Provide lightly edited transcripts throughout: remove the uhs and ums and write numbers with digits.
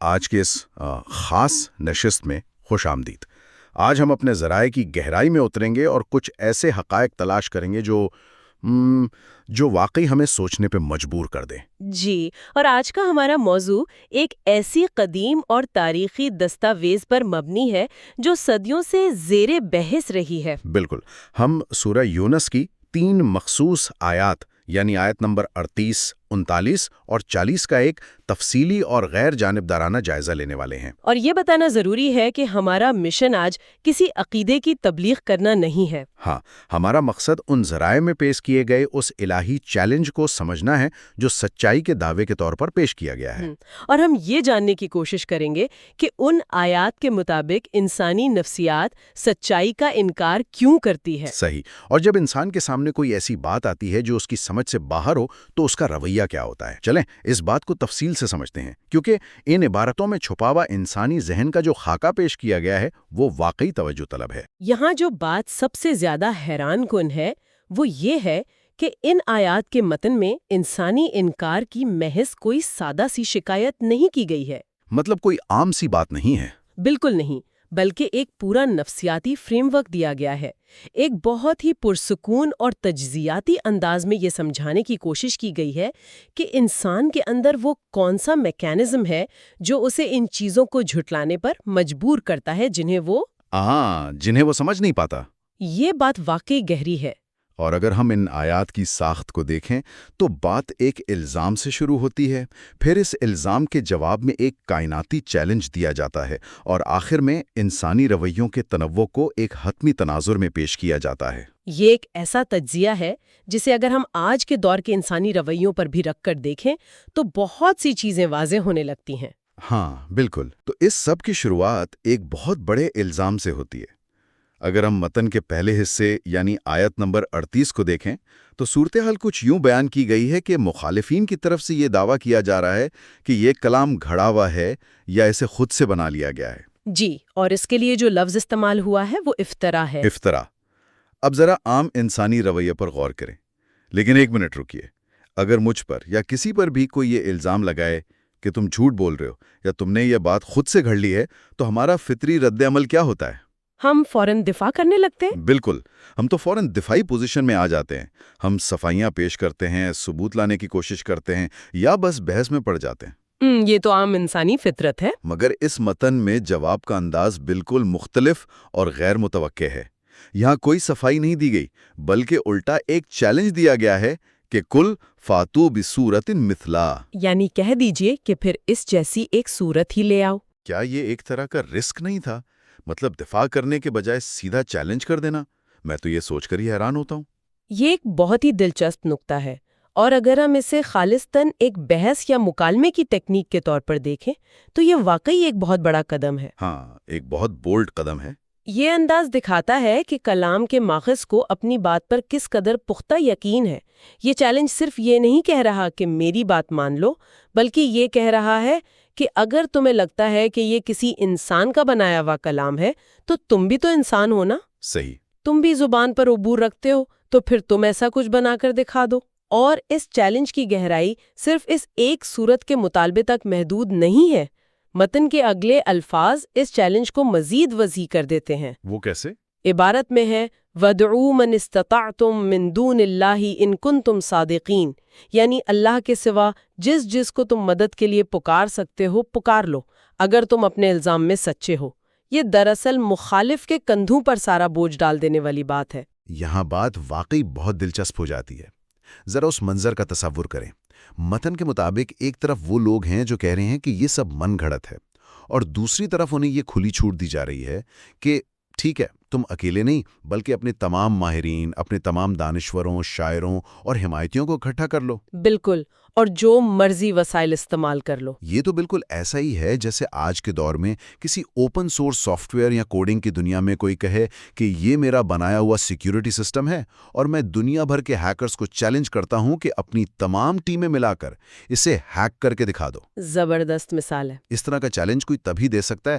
آج کے اس خاص نشست میں خوش آمدید۔ آج ہم اپنے ذرائع کی گہرائی میں اتریں گے اور کچھ ایسے حقائق تلاش کریں گے جو واقعی ہمیں سوچنے پہ مجبور کر دیں۔ جی، اور آج کا ہمارا موضوع ایک ایسی قدیم اور تاریخی دستاویز پر مبنی ہے جو صدیوں سے زیر بحث رہی ہے۔ بالکل، ہم سورہ یونس کی 3 مخصوص آیات یعنی آیت نمبر 38، 39 اور 40 کا ایک تفصیلی اور غیر جانبدارانہ جائزہ لینے والے ہیں۔ اور یہ بتانا ضروری ہے کہ ہمارا مشن آج کسی عقیدے کی تبلیغ کرنا نہیں ہے۔ ہاں، ہمارا مقصد ان ذرائع میں پیش کیے گئے اس الہی چیلنج کو سمجھنا ہے جو سچائی کے دعوے کے طور پر پیش کیا گیا ہے۔ اور ہم یہ جاننے کی کوشش کریں گے کہ ان آیات کے مطابق انسانی نفسیات سچائی کا انکار کیوں کرتی ہے۔ صحیح، اور جب انسان کے سامنے کوئی ایسی بات آتی ہے جو اس کی سمجھ سے باہر ہو تو اس کا رویہ کیا ہوتا ہے؟ چلیں اس بات کو تفصیل سے سمجھتے ہیں، کیونکہ ان عبارتوں میں چھپا ہوا انسانی ذہن کا جو خاکہ پیش کیا گیا ہے وہ واقعی توجہ طلب ہے۔ یہاں جو بات سب سے زیادہ حیران کن ہے وہ یہ ہے کہ ان آیات کے متن میں انسانی انکار کی محض کوئی سادہ سی شکایت نہیں کی گئی ہے۔ مطلب کوئی عام سی بات نہیں ہے۔ بالکل نہیں، بلکہ ایک پورا نفسیاتی فریم ورک دیا گیا ہے۔ ایک بہت ہی پرسکون اور تجزیاتی انداز میں یہ سمجھانے کی کوشش کی گئی ہے کہ انسان کے اندر وہ کون سا میکینزم ہے جو اسے ان چیزوں کو جھٹلانے پر مجبور کرتا ہے جنہیں وہ سمجھ نہیں پاتا۔ یہ بات واقعی گہری ہے۔ اور اگر ہم ان آیات کی ساخت کو دیکھیں تو بات ایک الزام سے شروع ہوتی ہے، پھر اس الزام کے جواب میں ایک کائناتی چیلنج دیا جاتا ہے، اور آخر میں انسانی رویوں کے تنوع کو ایک حتمی تناظر میں پیش کیا جاتا ہے۔ یہ ایک ایسا تجزیہ ہے جسے اگر ہم آج کے دور کے انسانی رویوں پر بھی رکھ کر دیکھیں تو بہت سی چیزیں واضح ہونے لگتی ہیں۔ ہاں بالکل، تو اس سب کی شروعات ایک بہت بڑے الزام سے ہوتی ہے۔ اگر ہم متن کے پہلے حصے یعنی آیت نمبر 38 کو دیکھیں تو صورتحال کچھ یوں بیان کی گئی ہے کہ مخالفین کی طرف سے یہ دعویٰ کیا جا رہا ہے کہ یہ کلام گھڑا ہوا ہے یا اسے خود سے بنا لیا گیا ہے۔ جی، اور اس کے لیے جو لفظ استعمال ہوا ہے وہ افطرا ہے۔ افطرا۔ اب ذرا عام انسانی رویہ پر غور کریں، لیکن ایک منٹ رکیے۔ اگر مجھ پر یا کسی پر بھی کوئی یہ الزام لگائے کہ تم جھوٹ بول رہے ہو یا تم نے یہ بات خود سے گھڑ لی ہے تو ہمارا فطری رد عمل کیا ہوتا ہے؟ ہم فوراً دفاع کرنے لگتے ہیں۔ بالکل، ہم تو فوراً دفاعی پوزیشن میں آ جاتے ہیں۔ ہم صفائیاں پیش کرتے ہیں، ثبوت لانے کی کوشش کرتے ہیں، یا بس بحث میں پڑ جاتے ہیں۔ یہ تو عام انسانی فطرت ہے۔ مگر اس متن میں جواب کا انداز بالکل مختلف اور غیر متوقع ہے۔ یہاں کوئی صفائی نہیں دی گئی، بلکہ الٹا ایک چیلنج دیا گیا ہے کہ کل فاتو بصورت مثلا، یعنی کہہ دیجئے کہ پھر اس جیسی ایک صورت ہی لے آؤ۔ کیا یہ ایک طرح کا رسک نہیں تھا؟ مطلب دفاع کرنے کے بجائے سیدھا چیلنج کر دینا؟ میں تو یہ سوچ کر ہی حیران ہوتا ہوں۔ یہ ایک بہت ہی دلچسپ نقطہ ہے، اور اگر ہم اسے خالصتاً ایک بحث یا مکالمے کی ٹیکنیک کے طور پر دیکھیں تو یہ واقعی ایک بہت بڑا قدم ہے۔ ہاں، ایک بہت بولڈ قدم ہے۔ یہ انداز دکھاتا ہے کہ کلام کے ماخذ کو اپنی بات پر کس قدر پختہ یقین ہے۔ یہ چیلنج صرف یہ نہیں کہہ رہا کہ میری بات مان لو، بلکہ یہ کہہ رہا ہے کہ اگر تمہیں لگتا ہے کہ یہ کسی انسان کا بنایا ہوا کلام ہے تو تم بھی تو انسان ہو نا۔ صحیح۔ تم بھی زبان پر عبور رکھتے ہو، تو پھر تم ایسا کچھ بنا کر دکھا دو۔ اور اس چیلنج کی گہرائی صرف اس ایک صورت کے مطالبے تک محدود نہیں ہے۔ متن کے اگلے الفاظ اس چیلنج کو مزید وسیع کر دیتے ہیں۔ وہ کیسے؟ عبارت میں ہے وَادْعُوا مَنِ اسْتَطَعْتُم مِّن دُونِ اللَّهِ إِن كُنتُمْ صَادِقِينَ، یعنی اللہ کے سوا جس کو تم مدد کے لیے پکار سکتے ہو پکار لو اگر تم اپنے الزام میں سچے ہو۔ یہ دراصل مخالف کے کندھوں پر سارا بوجھ ڈال دینے والی بات ہے۔ یہاں بات واقعی بہت دلچسپ ہو جاتی ہے۔ ذرا اس منظر کا تصور کریں۔ متن کے مطابق ایک طرف وہ لوگ ہیں جو کہہ رہے ہیں کہ یہ سب من گھڑت ہے، اور دوسری طرف انہیں یہ کھلی چھوٹ دی جا رہی ہے کہ ٹھیک ہے، تم اکیلے نہیں بلکہ اپنے تمام ماہرین، اپنے تمام دانشوروں، شاعروں اور حمایتیوں کو اکٹھا کر لو۔ بالکل، اور جو مرضی وسائل استعمال کر لو۔ یہ تو بالکل ایسا ہی ہے جیسے آج کے دور میں کسی اوپن سورس سافٹ ویئر یا کوڈنگ کی دنیا میں کوئی کہے کہ یہ میرا بنایا ہوا سیکیورٹی سسٹم ہے اور میں دنیا بھر کے ہیکرز کو چیلنج کرتا ہوں کہ اپنی تمام ٹیمیں ملا کر اسے ہیک کر کے دکھا دو۔ زبردست مثال ہے۔ اس طرح کا چیلنج کوئی تبھی دے سکتا ہے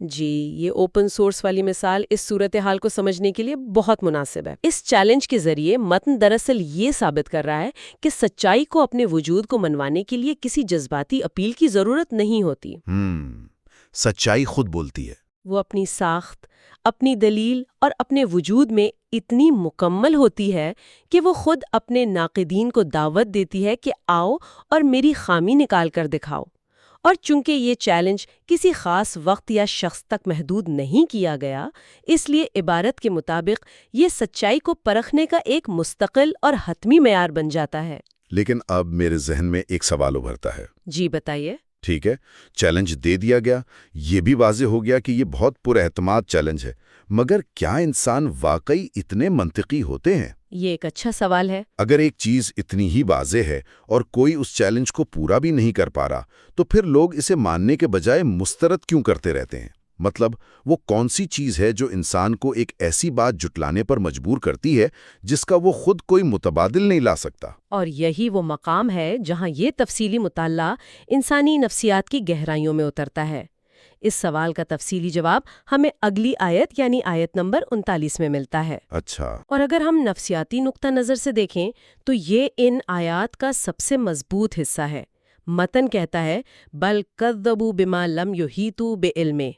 جی، یہ اوپن سورس والی مثال اس صورتحال کو سمجھنے کے لیے بہت مناسب ہے۔ اس چیلنج کے ذریعے متن دراصل یہ ثابت کر رہا ہے کہ سچائی کو اپنے وجود کو منوانے کے لیے کسی جذباتی اپیل کی ضرورت نہیں ہوتی۔ سچائی خود بولتی ہے۔ وہ اپنی ساخت، اپنی دلیل اور اپنے وجود میں اتنی مکمل ہوتی ہے کہ وہ خود اپنے ناقدین کو دعوت دیتی ہے کہ آؤ اور میری خامی نکال کر دکھاؤ۔ اور چونکہ یہ چیلنج کسی خاص وقت یا شخص تک محدود نہیں کیا گیا، اس لیے عبارت کے مطابق یہ سچائی کو پرکھنے کا ایک مستقل اور حتمی معیار بن جاتا ہے۔ لیکن اب میرے ذہن میں ایک سوال ابھرتا ہے۔ جی بتائیے۔ ٹھیک ہے، چیلنج دے دیا گیا، یہ بھی واضح ہو گیا کہ یہ بہت پر اعتماد چیلنج ہے، مگر کیا انسان واقعی اتنے منطقی ہوتے ہیں؟ یہ ایک اچھا سوال ہے۔ اگر ایک چیز اتنی ہی واضح ہے اور کوئی اس چیلنج کو پورا بھی نہیں کر پا رہا، تو پھر لوگ اسے ماننے کے بجائے مسترد کیوں کرتے رہتے ہیں؟ مطلب وہ کون سی چیز ہے جو انسان کو ایک ایسی بات جٹلانے پر مجبور کرتی ہے جس کا وہ خود کوئی متبادل نہیں لا سکتا؟ اور یہی وہ مقام ہے جہاں یہ تفصیلی مطالعہ انسانی نفسیات کی گہرائیوں میں اترتا ہے۔ اس سوال کا تفصیلی جواب ہمیں اگلی آیت یعنی آیت نمبر 39 میں ملتا ہے۔ اچھا۔ اور اگر ہم نفسیاتی نقطہ نظر سے دیکھیں تو یہ ان آیات کا سب سے مضبوط حصہ ہے۔ متن کہتا ہے بل کذبوا بما لم یحیطوا بعلمہ،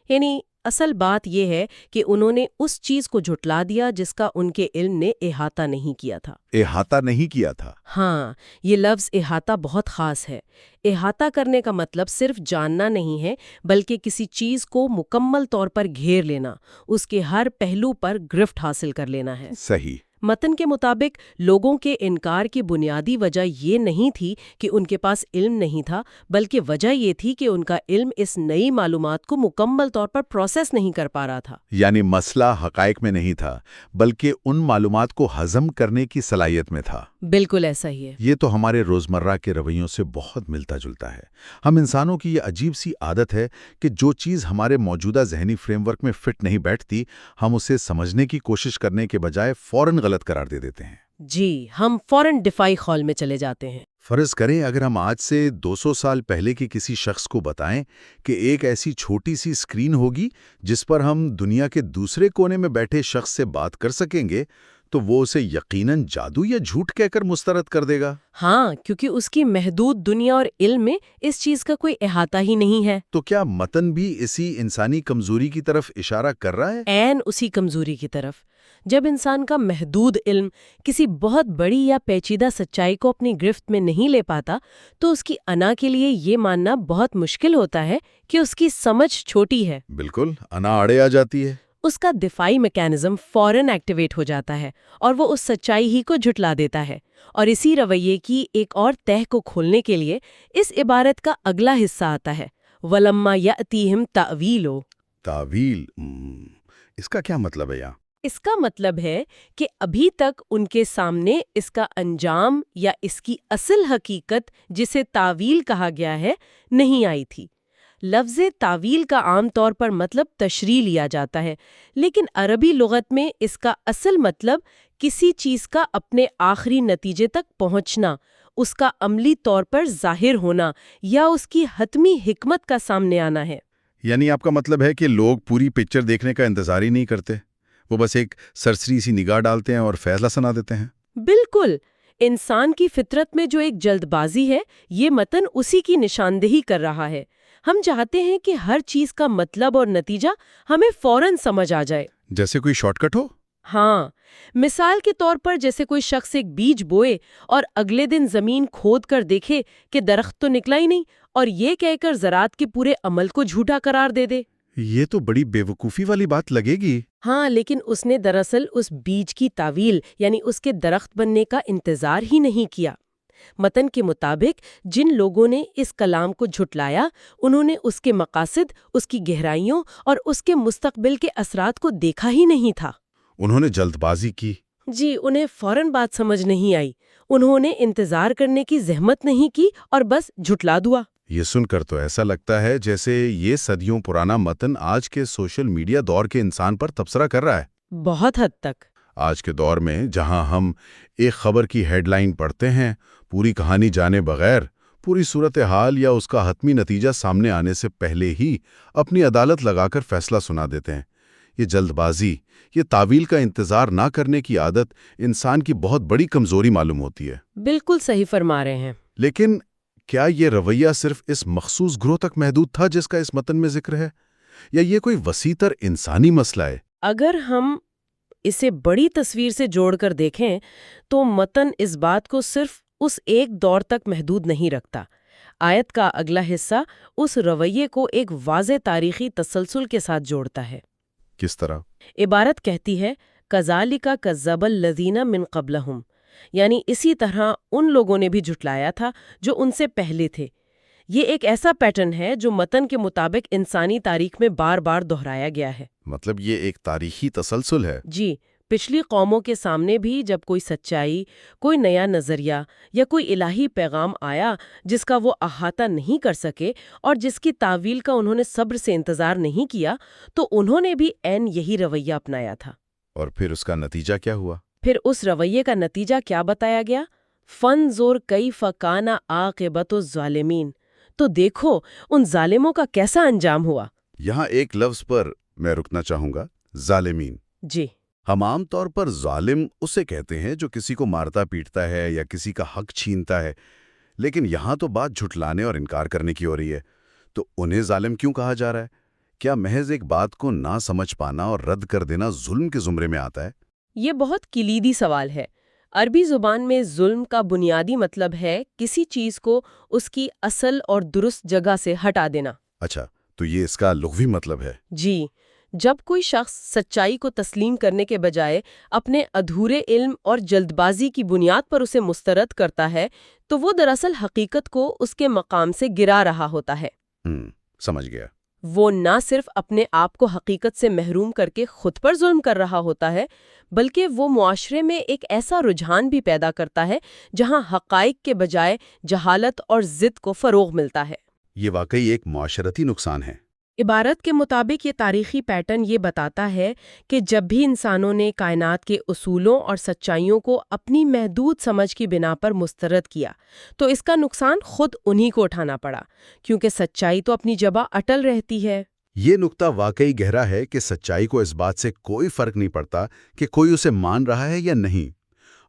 یعنی اصل بات یہ ہے کہ انہوں نے اس چیز کو جھٹلا دیا جس کا ان کے علم نے احاطہ نہیں کیا تھا۔ احاطہ نہیں کیا تھا؟ ہاں، یہ لفظ احاطہ بہت خاص ہے۔ احاطہ کرنے کا مطلب صرف جاننا نہیں ہے، بلکہ کسی چیز کو مکمل طور پر گھیر لینا، اس کے ہر پہلو پر گرفت حاصل کر لینا ہے۔ صحیح۔ متن کے مطابق لوگوں کے انکار کی بنیادی وجہ یہ نہیں تھی کہ ان کے پاس علم نہیں تھا، بلکہ وجہ یہ تھی کہ ان کا علم اس نئی معلومات کو مکمل طور پر پروسیس نہیں کر پا رہا تھا۔ یعنی مسئلہ حقائق میں نہیں تھا، بلکہ ان معلومات کو ہضم کرنے کی صلاحیت میں تھا۔ بالکل ایسا ہی ہے۔ یہ تو ہمارے روزمرہ کے رویوں سے بہت ملتا جلتا ہے۔ ہم انسانوں کی یہ عجیب سی عادت ہے کہ جو چیز ہمارے موجودہ ذہنی فریم ورک میں فٹ نہیں بیٹھتی، ہم اسے سمجھنے کی کوشش کرنے کے بجائے فوراً غلط قرار دے دیتے ہیں۔ جی، ہم فوراً دفاعی خول میں چلے جاتے ہیں۔ فرض کریں اگر ہم آج سے 200 سال پہلے کے کسی شخص کو بتائیں کہ ایک ایسی چھوٹی سی اسکرین ہوگی جس پر ہم دنیا کے دوسرے کونے میں بیٹھے شخص سے بات کر سکیں گے، تو وہ اسے یقیناً جادو یا جھوٹ کہہ کر مسترد کر دے گا۔ ہاں، کیونکہ اس کی محدود دنیا اور علم میں اس چیز کا کوئی احاطہ ہی نہیں ہے۔ تو کیا متن بھی اسی انسانی کمزوری کی طرف اشارہ کر رہا ہے؟ عین اسی کمزوری کی طرف۔ جب انسان کا محدود علم کسی بہت بڑی یا پیچیدہ سچائی کو اپنی گرفت میں نہیں لے پاتا، تو اس کی انا کے لیے یہ ماننا بہت مشکل ہوتا ہے کہ اس کی سمجھ چھوٹی ہے۔ بالکل، انا آڑے آ جاتی ہے۔ اس کا دفاعی میکانزم فوراً ایکٹیویٹ ہو جاتا ہے اور وہ اس سچائی ہی کو جھٹلا دیتا ہے۔ اور اسی رویے کی ایک اور تہہ کو کھولنے کے لیے اس عبارت کا اگلا حصہ آتا ہے، وَلَمَّا يَأْتِيهِمْ تَأْوِيلُ۔ تعویل، اس کا کیا مطلب ہے یہاں؟ اس کا مطلب ہے کہ ابھی تک ان کے سامنے اس کا انجام یا اس کی اصل حقیقت، جسے تعویل کہا گیا ہے، نہیں آئی تھی۔ لفظ تعویل کا عام طور پر مطلب تشریح لیا جاتا ہے، لیکن عربی لغت میں اس کا اصل مطلب کسی چیز کا اپنے آخری نتیجے تک پہنچنا، اس کا عملی طور پر ظاہر ہونا یا اس کی حتمی حکمت کا سامنے آنا ہے۔ یعنی آپ کا مطلب ہے کہ لوگ پوری پکچر دیکھنے کا انتظار ہی نہیں کرتے، وہ بس ایک سرسری سی نگاہ ڈالتے ہیں اور فیصلہ سنا دیتے ہیں؟ بالکل، انسان کی فطرت میں جو ایک جلد بازی ہے، یہ متن اسی کی نشاندہی کر رہا ہے۔ ہم چاہتے ہیں کہ ہر چیز کا مطلب اور نتیجہ ہمیں فوراً سمجھ آ جائے، جیسے کوئی شارٹ کٹ ہو۔ ہاں، مثال کے طور پر جیسے کوئی شخص ایک بیج بوئے اور اگلے دن زمین کھود کر دیکھے کہ درخت تو نکلا ہی نہیں، اور یہ کہہ کر زراعت کے پورے عمل کو جھوٹا قرار دے دے۔ یہ تو بڑی بے وقوفی والی بات لگے گی۔ ہاں، لیکن اس نے دراصل اس بیج کی تعویل یعنی اس کے درخت بننے کا انتظار ہی نہیں کیا۔ متن کے مطابق جن لوگوں نے اس کلام کو جھٹلایا، انہوں نے اس کے مقاصد، اس کی گہرائیوں اور اس کے مستقبل کے اثرات کو دیکھا ہی نہیں تھا۔ انہوں نے جلد بازی کی۔ جی، انہیں فوراً بات سمجھ نہیں آئی، انہوں نے انتظار کرنے کی زحمت نہیں کی اور بس جھٹلا دیا۔ یہ سن کر تو ایسا لگتا ہے جیسے یہ صدیوں پرانا متن آج کے سوشل میڈیا دور کے انسان پر تبصرہ کر رہا ہے۔ بہت حد تک۔ آج کے دور میں جہاں ہم ایک خبر کی ہیڈ لائن پڑھتے ہیں، پوری کہانی جانے بغیر پوری صورتحال یا اس کا حتمی نتیجہ سامنے آنے سے پہلے ہی اپنی عدالت لگا کر فیصلہ سنا دیتے ہیں۔ یہ جلد بازی، یہ تعویل کا انتظار نہ کرنے کی عادت انسان کی بہت بڑی کمزوری معلوم ہوتی ہے۔ بالکل صحیح فرما رہے ہیں۔ لیکن کیا یہ رویہ صرف اس مخصوص گروہ تک محدود تھا جس کا اس متن میں ذکر ہے، یا یہ کوئی وسیع تر انسانی مسئلہ ہے؟ اگر ہم اسے بڑی تصویر سے جوڑ کر دیکھیں تو متن اس بات کو صرف اس ایک دور تک محدود نہیں رکھتا۔ آیت کا اگلا حصہ اس رویے کو ایک واضح تاریخی تسلسل کے ساتھ جوڑتا ہے۔ کس طرح؟ عبارت کہتی ہے کذالک کذب الذین من قبلہم، یعنی اسی طرح ان لوگوں نے بھی جھٹلایا تھا جو ان سے پہلے تھے۔ یہ ایک ایسا پیٹرن ہے جو متن کے مطابق انسانی تاریخ میں بار بار دہرایا گیا ہے۔ مطلب یہ ایک تاریخی تسلسل ہے۔ جی، پچھلی قوموں کے سامنے بھی جب کوئی سچائی، کوئی نیا نظریہ یا کوئی الہی پیغام آیا جس کا وہ احاطہ نہیں کر سکے اور جس کی تعویل کا انہوں نے صبر سے انتظار نہیں کیا، تو انہوں نے بھی عین یہی رویہ اپنایا تھا۔ اور پھر اس کا نتیجہ کیا ہوا؟ پھر اس رویے کا نتیجہ کیا بتایا گیا؟ فانظر کیف کان عاقبۃ الظالمین، تو دیکھو ان ظالموں کا کیسا انجام ہوا۔ یہاں ایک لفظ پر میں رکنا چاہوں گا، ظالمین۔ جی، ہم عام طور پر ظالم اسے کہتے ہیں جو کسی کو مارتا پیٹتا ہے یا کسی کا حق چھینتا ہے، لیکن یہاں تو بات جھٹلانے اور انکار کرنے کی ہو رہی ہے۔ تو انہیں ظالم کیوں کہا جا رہا ہے؟ کیا محض ایک بات کو نہ سمجھ پانا اور رد کر دینا ظلم کے زمرے میں آتا ہے؟ یہ بہت کلیدی سوال ہے۔ عربی زبان میں ظلم کا بنیادی مطلب ہے کسی چیز کو اس کی اصل اور درست جگہ سے ہٹا دینا۔ اچھا، تو یہ اس کا لغوی مطلب ہے؟ جی، جب کوئی شخص سچائی کو تسلیم کرنے کے بجائے اپنے ادھورے علم اور جلد بازی کی بنیاد پر اسے مسترد کرتا ہے تو وہ دراصل حقیقت کو اس کے مقام سے گرا رہا ہوتا ہے۔ سمجھ گیا۔ وہ نہ صرف اپنے آپ کو حقیقت سے محروم کر کے خود پر ظلم کر رہا ہوتا ہے، بلکہ وہ معاشرے میں ایک ایسا رجحان بھی پیدا کرتا ہے جہاں حقائق کے بجائے جہالت اور ضد کو فروغ ملتا ہے۔ یہ واقعی ایک معاشرتی نقصان ہے۔ عبارت کے مطابق یہ تاریخی پیٹرن یہ بتاتا ہے کہ جب بھی انسانوں نے کائنات کے اصولوں اور سچائیوں کو اپنی محدود سمجھ کی بنا پر مسترد کیا تو اس کا نقصان خود انہی کو اٹھانا پڑا، کیونکہ سچائی تو اپنی جگہ اٹل رہتی ہے۔ یہ نقطہ واقعی گہرا ہے کہ سچائی کو اس بات سے کوئی فرق نہیں پڑتا کہ کوئی اسے مان رہا ہے یا نہیں،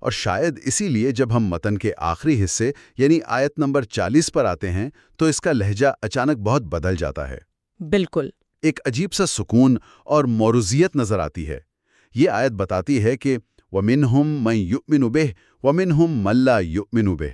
اور شاید اسی لیے جب ہم متن کے آخری حصے یعنی آیت نمبر 40 پر آتے ہیں تو اس کا لہجہ اچانک بہت بدل جاتا ہے۔ بالکل، ایک عجیب سا سکون اور موروثیت نظر آتی ہے۔ یہ آیت بتاتی ہے کہ وَمِنْهُمْ مَن يُؤْمِنُ بِهِ وَمِنْهُمْ مَن لَّا يُؤْمِنُ بِهِ،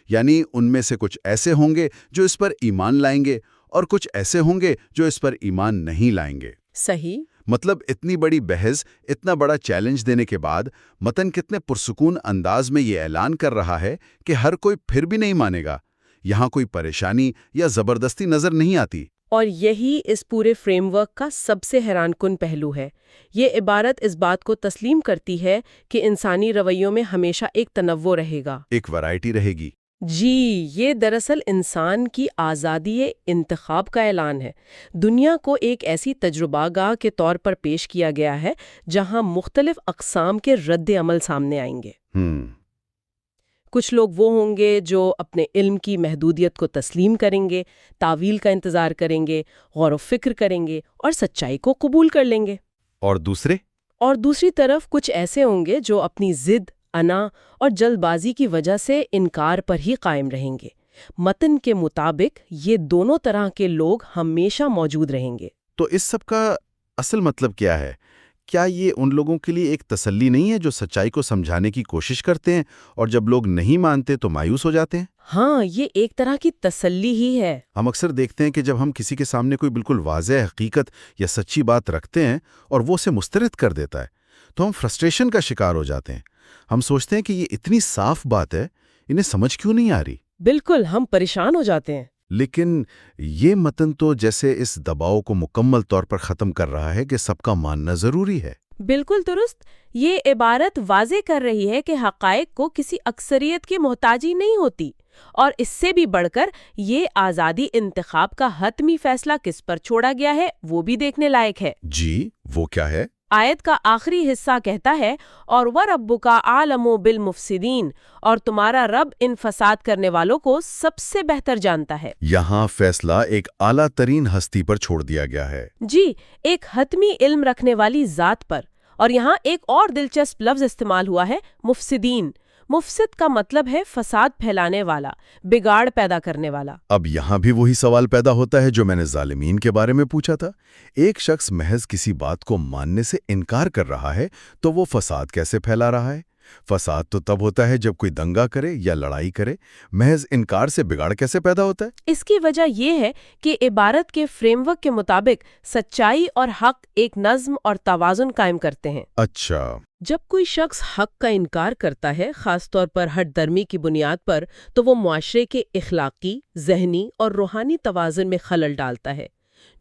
یعنی ان میں سے کچھ ایسے ہوں گے جو اس پر ایمان لائیں گے اور کچھ ایسے ہوں گے جو اس پر ایمان نہیں لائیں گے۔ صحیح۔ مطلب اتنی بڑی بحث، اتنا بڑا چیلنج دینے کے بعد متن کتنے پرسکون انداز میں یہ اعلان کر رہا ہے کہ ہر کوئی پھر بھی نہیں مانے گا۔ یہاں کوئی پریشانی یا زبردستی نظر نہیں آتی۔ اور یہی اس پورے فریم ورک کا سب سے حیران کن پہلو ہے۔ یہ عبارت اس بات کو تسلیم کرتی ہے کہ انسانی رویوں میں ہمیشہ ایک تنوع رہے گا، ایک ویرائٹی رہے گی۔ جی، یہ دراصل انسان کی آزادی انتخاب کا اعلان ہے۔ دنیا کو ایک ایسی تجربہ گاہ کے طور پر پیش کیا گیا ہے جہاں مختلف اقسام کے رد عمل سامنے آئیں گے۔ کچھ لوگ وہ ہوں گے جو اپنے علم کی محدودیت کو تسلیم کریں گے، تعویل کا انتظار کریں گے، غور و فکر کریں گے اور سچائی کو قبول کر لیں گے۔ اور دوسرے؟ اور دوسری طرف کچھ ایسے ہوں گے جو اپنی ضد، انا اور جلد بازی کی وجہ سے انکار پر ہی قائم رہیں گے۔ متن کے مطابق یہ دونوں طرح کے لوگ ہمیشہ موجود رہیں گے۔ تو اس سب کا اصل مطلب کیا ہے؟ کیا یہ ان لوگوں کے لیے ایک تسلی نہیں ہے جو سچائی کو سمجھانے کی کوشش کرتے ہیں اور جب لوگ نہیں مانتے تو مایوس ہو جاتے ہیں؟ ہاں، یہ ایک طرح کی تسلی ہی ہے۔ ہم اکثر دیکھتے ہیں کہ جب ہم کسی کے سامنے کوئی بالکل واضح حقیقت یا سچی بات رکھتے ہیں اور وہ اسے مسترد کر دیتا ہے تو ہم فرسٹریشن کا شکار ہو جاتے ہیں۔ ہم سوچتے ہیں کہ یہ اتنی صاف بات ہے، انہیں سمجھ کیوں نہیں آ رہی؟ بالکل، ہم پریشان ہو جاتے ہیں۔ لیکن یہ متن تو جیسے اس دباؤ کو مکمل طور پر ختم کر رہا ہے کہ سب کا ماننا ضروری ہے۔ بالکل درست۔ یہ عبارت واضح کر رہی ہے کہ حقائق کو کسی اکثریت کی محتاجی نہیں ہوتی، اور اس سے بھی بڑھ کر یہ آزادی انتخاب کا حتمی فیصلہ کس پر چھوڑا گیا ہے وہ بھی دیکھنے لائق ہے۔ جی، وہ کیا ہے؟ آیت کا آخری حصہ کہتا ہے اور وَرَبُّكَ أَعْلَمُ بِالْمُفْسِدِينَ، اور تمہارا رب ان فساد کرنے والوں کو سب سے بہتر جانتا ہے۔ یہاں فیصلہ ایک اعلیٰ ترین ہستی پر چھوڑ دیا گیا ہے۔ جی، ایک حتمی علم رکھنے والی ذات پر۔ اور یہاں ایک اور دلچسپ لفظ استعمال ہوا ہے، مفسدین۔ مفسد کا مطلب ہے فساد پھیلانے والا، بگاڑ پیدا کرنے والا۔ اب یہاں بھی وہی سوال پیدا ہوتا ہے جو میں نے ظالمین کے بارے میں پوچھا تھا۔ ایک شخص محض کسی بات کو ماننے سے انکار کر رہا ہے تو وہ فساد کیسے پھیلا رہا ہے؟ فساد تو تب ہوتا ہے جب کوئی دنگا کرے یا لڑائی کرے، محض انکار سے بگاڑ کیسے پیدا ہوتا ہے؟ اس کی وجہ یہ ہے کہ عبارت کے فریم ورک کے مطابق سچائی اور حق ایک نظم اور توازن قائم کرتے ہیں۔ اچھا، جب کوئی شخص حق کا انکار کرتا ہے، خاص طور پر ہٹ درمی کی بنیاد پر، تو وہ معاشرے کے اخلاقی، ذہنی اور روحانی توازن میں خلل ڈالتا ہے۔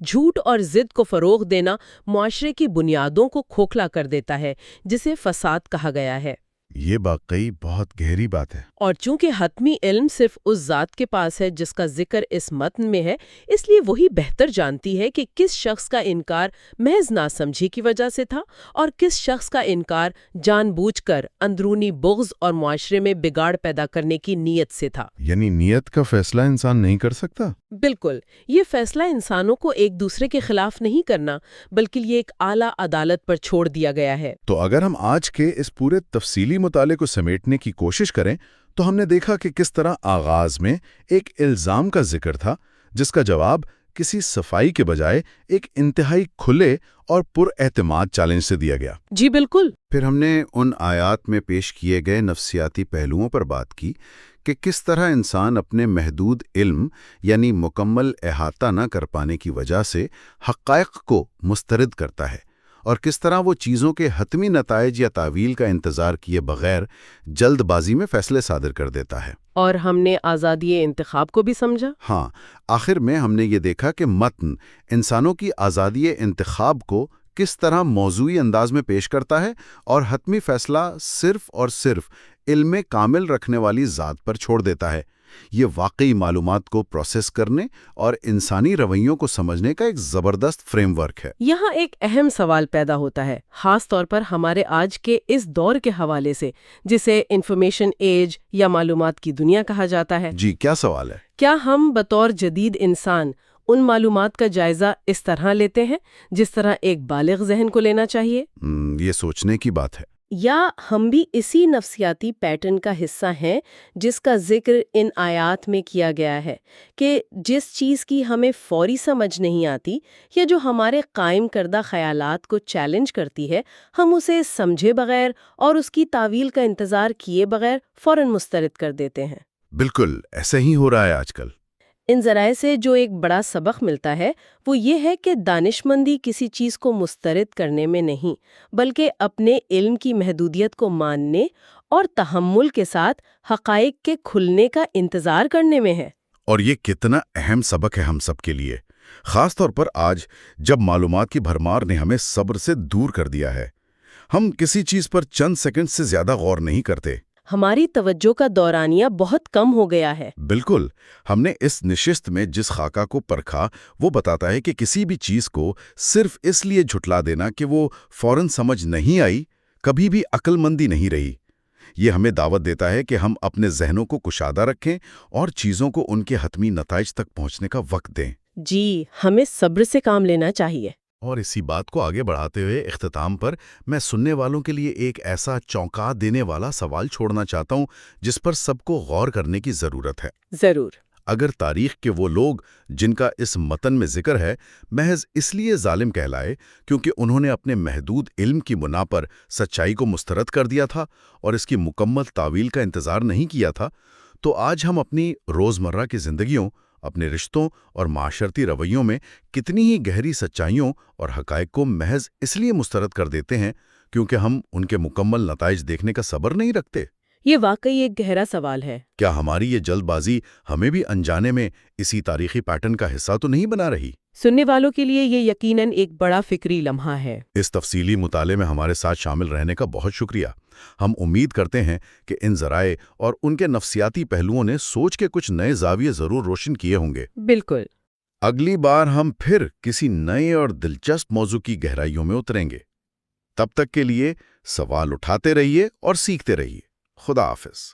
جھوٹ اور ضد کو فروغ دینا معاشرے کی بنیادوں کو کھوکھلا کر دیتا ہے، جسے فساد کہا گیا ہے۔ یہ واقعی بہت گہری بات ہے۔ اور چونکہ حتمی علم صرف اس ذات کے پاس ہے جس کا ذکر اس متن میں ہے، اس لیے وہی بہتر جانتی ہے کہ کس شخص کا انکار محض ناسمجھی کی وجہ سے تھا اور کس شخص کا انکار جان بوجھ کر اندرونی بغض اور معاشرے میں بگاڑ پیدا کرنے کی نیت سے تھا۔ یعنی نیت کا فیصلہ انسان نہیں کر سکتا؟ بالکل، یہ فیصلہ انسانوں کو ایک دوسرے کے خلاف نہیں کرنا، بلکہ یہ ایک اعلیٰ عدالت پر چھوڑ دیا گیا ہے۔ تو اگر ہم آج کے اس پورے تفصیلی مطالعے کو سمیٹنے کی کوشش کریں تو ہم نے دیکھا کہ کس طرح آغاز میں ایک الزام کا ذکر تھا جس کا جواب کسی صفائی کے بجائے ایک انتہائی کھلے اور پر اعتماد چیلنج سے دیا گیا۔ جی بالکل۔ پھر ہم نے ان آیات میں پیش کیے گئے نفسیاتی پہلوؤں پر بات کی کہ کس طرح انسان اپنے محدود علم یعنی مکمل احاطہ نہ کر پانے کی وجہ سے حقائق کو مسترد کرتا ہے، اور کس طرح وہ چیزوں کے حتمی نتائج یا تعویل کا انتظار کیے بغیر جلد بازی میں فیصلے صادر کر دیتا ہے۔ اور ہم نے آزادی انتخاب کو بھی سمجھا۔ ہاں، آخر میں ہم نے یہ دیکھا کہ متن انسانوں کی آزادی انتخاب کو کس طرح موضوعی انداز میں پیش کرتا ہے اور حتمی فیصلہ صرف اور صرف علم کامل رکھنے والی ذات پر چھوڑ دیتا ہے۔ یہ واقعی معلومات کو پروسیس کرنے اور انسانی رویوں کو سمجھنے کا ایک زبردست فریم ورک ہے۔ یہاں ایک اہم سوال پیدا ہوتا ہے، خاص طور پر ہمارے آج کے اس دور کے حوالے سے جسے انفارمیشن ایج یا معلومات کی دنیا کہا جاتا ہے۔ جی، کیا سوال ہے؟ کیا ہم بطور جدید انسان ان معلومات کا جائزہ اس طرح لیتے ہیں جس طرح ایک بالغ ذہن کو لینا چاہیے؟ یہ سوچنے کی بات ہے۔ یا ہم بھی اسی نفسیاتی پیٹرن کا حصہ ہیں جس کا ذکر ان آیات میں کیا گیا ہے کہ جس چیز کی ہمیں فوری سمجھ نہیں آتی یا جو ہمارے قائم کردہ خیالات کو چیلنج کرتی ہے، ہم اسے سمجھے بغیر اور اس کی تعویل کا انتظار کیے بغیر فوراً مسترد کر دیتے ہیں۔ بالکل ایسا ہی ہو رہا ہے آج کل۔ ان ذرائع سے جو ایک بڑا سبق ملتا ہے وہ یہ ہے کہ دانشمندی کسی چیز کو مسترد کرنے میں نہیں، بلکہ اپنے علم کی محدودیت کو ماننے اور تحمل کے ساتھ حقائق کے کھلنے کا انتظار کرنے میں ہے۔ اور یہ کتنا اہم سبق ہے ہم سب کے لیے، خاص طور پر آج جب معلومات کی بھرمار نے ہمیں صبر سے دور کر دیا ہے۔ ہم کسی چیز پر چند سیکنڈ سے زیادہ غور نہیں کرتے۔ ہماری توجہ کا دورانیہ بہت کم ہو گیا ہے۔ بالکل، ہم نے اس نشست میں جس خاکہ کو پرکھا وہ بتاتا ہے کہ کسی بھی چیز کو صرف اس لیے جھٹلا دینا کہ وہ فوراً سمجھ نہیں آئی کبھی بھی عقل مندی نہیں رہی۔ یہ ہمیں دعوت دیتا ہے کہ ہم اپنے ذہنوں کو کشادہ رکھیں اور چیزوں کو ان کے حتمی نتائج تک پہنچنے کا وقت دیں۔ جی، ہمیں صبر سے کام لینا چاہیے۔ اور اسی بات کو آگے بڑھاتے ہوئے اختتام پر میں سننے والوں کے لیے ایک ایسا چونکا دینے والا سوال چھوڑنا چاہتا ہوں جس پر سب کو غور کرنے کی ضرورت ہے۔ ضرور۔ اگر تاریخ کے وہ لوگ جن کا اس متن میں ذکر ہے محض اس لیے ظالم کہلائے کیونکہ انہوں نے اپنے محدود علم کی بنا پر سچائی کو مسترد کر دیا تھا اور اس کی مکمل تعویل کا انتظار نہیں کیا تھا، تو آج ہم اپنی روزمرہ کی زندگیوں، اپنے رشتوں اور معاشرتی رویوں میں کتنی ہی گہری سچائیوں اور حقائق کو محض اس لیے مسترد کر دیتے ہیں کیونکہ ہم ان کے مکمل نتائج دیکھنے کا صبر نہیں رکھتے۔ یہ واقعی ایک گہرا سوال ہے۔ کیا ہماری یہ جلد بازی ہمیں بھی انجانے میں اسی تاریخی پیٹرن کا حصہ تو نہیں بنا رہی؟ سننے والوں کے لیے یہ یقیناً ایک بڑا فکری لمحہ ہے۔ اس تفصیلی مطالعے میں ہمارے ساتھ شامل رہنے کا بہت شکریہ۔ ہم امید کرتے ہیں کہ ان ذرائع اور ان کے نفسیاتی پہلوؤں نے سوچ کے کچھ نئے زاویے ضرور روشن کیے ہوں گے۔ بالکل۔ اگلی بار ہم پھر کسی نئے اور دلچسپ موضوع کی گہرائیوں میں اتریں گے۔ تب تک کے لیے سوال اٹھاتے رہیے اور سیکھتے رہیے۔ خدا حافظ۔